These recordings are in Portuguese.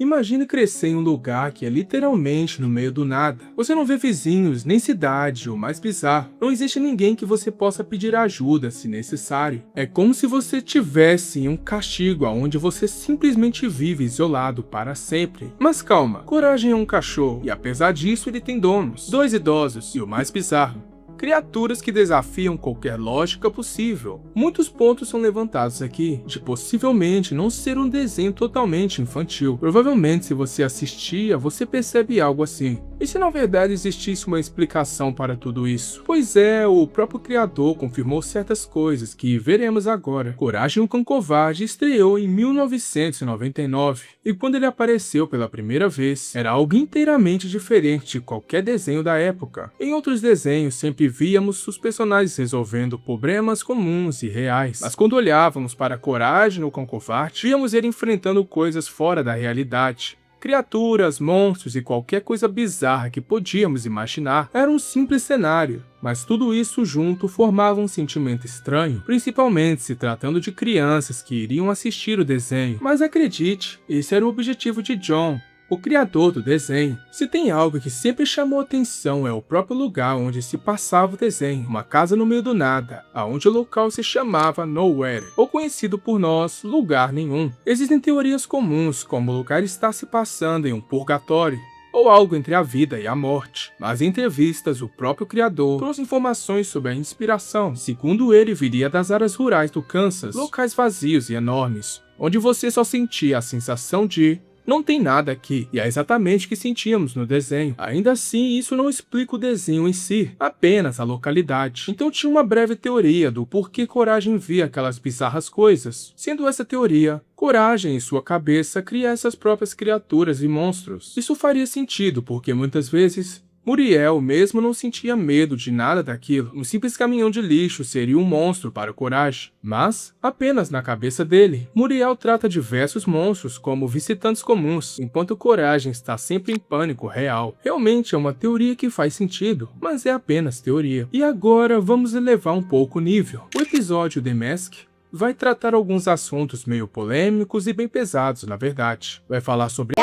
Imagine crescer em um lugar que é literalmente no meio do nada. Você não vê vizinhos, nem cidade, ou mais bizarro, não existe ninguém que você possa pedir ajuda se necessário. É como se você estivesse em um castigo onde você simplesmente vive isolado para sempre. Mas calma, Coragem é um cachorro, e apesar disso ele tem donos, 2 idosos, e o mais bizarro, criaturas que desafiam qualquer lógica possível. Muitos pontos são levantados aqui, de possivelmente não ser um desenho totalmente infantil. Provavelmente, se você assistia, você percebe algo assim. E se na verdade existisse uma explicação para tudo isso? Pois é, o próprio criador confirmou certas coisas que veremos agora. Coragem, o Cão Covarde estreou em 1999, e quando ele apareceu pela primeira vez, era algo inteiramente diferente de qualquer desenho da época. Em outros desenhos, sempre víamos os personagens resolvendo problemas comuns e reais, mas quando olhávamos para Coragem, no Cão Covarde, víamos ele enfrentando coisas fora da realidade. Criaturas, monstros e qualquer coisa bizarra que podíamos imaginar era um simples cenário, mas tudo isso junto formava um sentimento estranho, principalmente se tratando de crianças que iriam assistir o desenho. Mas acredite, esse era o objetivo de John, o criador do desenho. Se tem algo que sempre chamou atenção é o próprio lugar onde se passava o desenho, uma casa no meio do nada, aonde o local se chamava Nowhere, ou conhecido por nós, Lugar Nenhum. Existem teorias comuns, como o lugar está se passando em um purgatório, ou algo entre a vida e a morte. Mas em entrevistas, o próprio criador trouxe informações sobre a inspiração. Segundo ele, viria das áreas rurais do Kansas, locais vazios e enormes, onde você só sentia a sensação de não tem nada aqui, e é exatamente o que sentíamos no desenho. Ainda assim, isso não explica o desenho em si, apenas a localidade. Então tinha uma breve teoria do porquê Coragem via aquelas bizarras coisas. Sendo essa teoria, Coragem, em sua cabeça, cria essas próprias criaturas e monstros. Isso faria sentido, porque muitas vezes Muriel mesmo não sentia medo de nada daquilo. Um simples caminhão de lixo seria um monstro para Coragem, mas apenas na cabeça dele. Muriel trata diversos monstros como visitantes comuns, enquanto Coragem está sempre em pânico real. Realmente é uma teoria que faz sentido, mas é apenas teoria. E agora vamos elevar um pouco o nível. O episódio The Mask vai tratar alguns assuntos meio polêmicos e bem pesados, na verdade. Vai falar sobre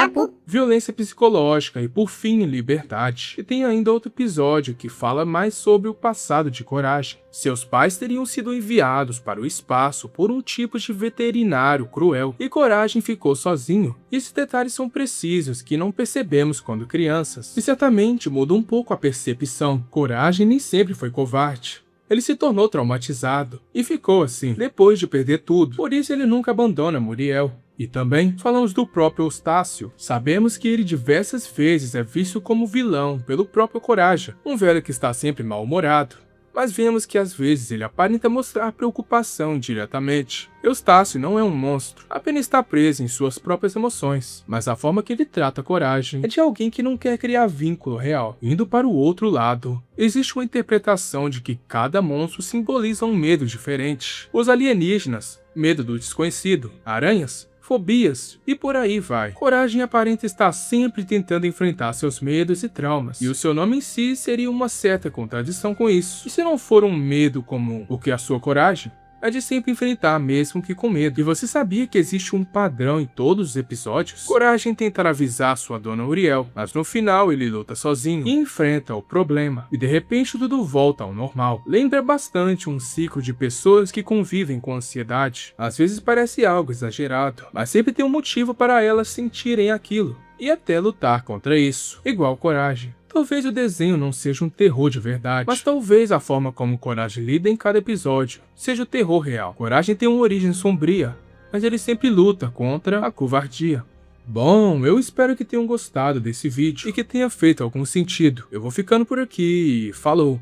violência psicológica e, por fim, liberdade. E tem ainda outro episódio que fala mais sobre o passado de Coragem. Seus pais teriam sido enviados para o espaço por um tipo de veterinário cruel, e Coragem ficou sozinho. Esses detalhes são precisos que não percebemos quando crianças, e certamente muda um pouco a percepção. Coragem nem sempre foi covarde. Ele se tornou traumatizado, e ficou assim, depois de perder tudo. Por isso ele nunca abandona Muriel. E também falamos do próprio Eustácio. Sabemos que ele diversas vezes é visto como vilão pelo próprio Coragem, um velho que está sempre mal-humorado. Mas vemos que às vezes ele aparenta mostrar preocupação diretamente. Eustácio não é um monstro, apenas está preso em suas próprias emoções, mas a forma que ele trata Coragem é de alguém que não quer criar vínculo real. Indo para o outro lado, existe uma interpretação de que cada monstro simboliza um medo diferente. Os alienígenas, medo do desconhecido, aranhas, fobias, e por aí vai. Coragem aparenta estar sempre tentando enfrentar seus medos e traumas, e o seu nome em si seria uma certa contradição com isso. E se não for um medo comum, o que é a sua coragem? É de sempre enfrentar, mesmo que com medo. E você sabia que existe um padrão em todos os episódios? Coragem tentar avisar sua dona Uriel, mas no final ele luta sozinho e enfrenta o problema. E de repente tudo volta ao normal. Lembra bastante um ciclo de pessoas que convivem com ansiedade. Às vezes parece algo exagerado, mas sempre tem um motivo para elas sentirem aquilo, e até lutar contra isso. Igual Coragem. Talvez o desenho não seja um terror de verdade, mas talvez a forma como Coragem lida em cada episódio seja o terror real. Coragem tem uma origem sombria, mas ele sempre luta contra a covardia. Bom, eu espero que tenham gostado desse vídeo e que tenha feito algum sentido. Eu vou ficando por aqui e falou!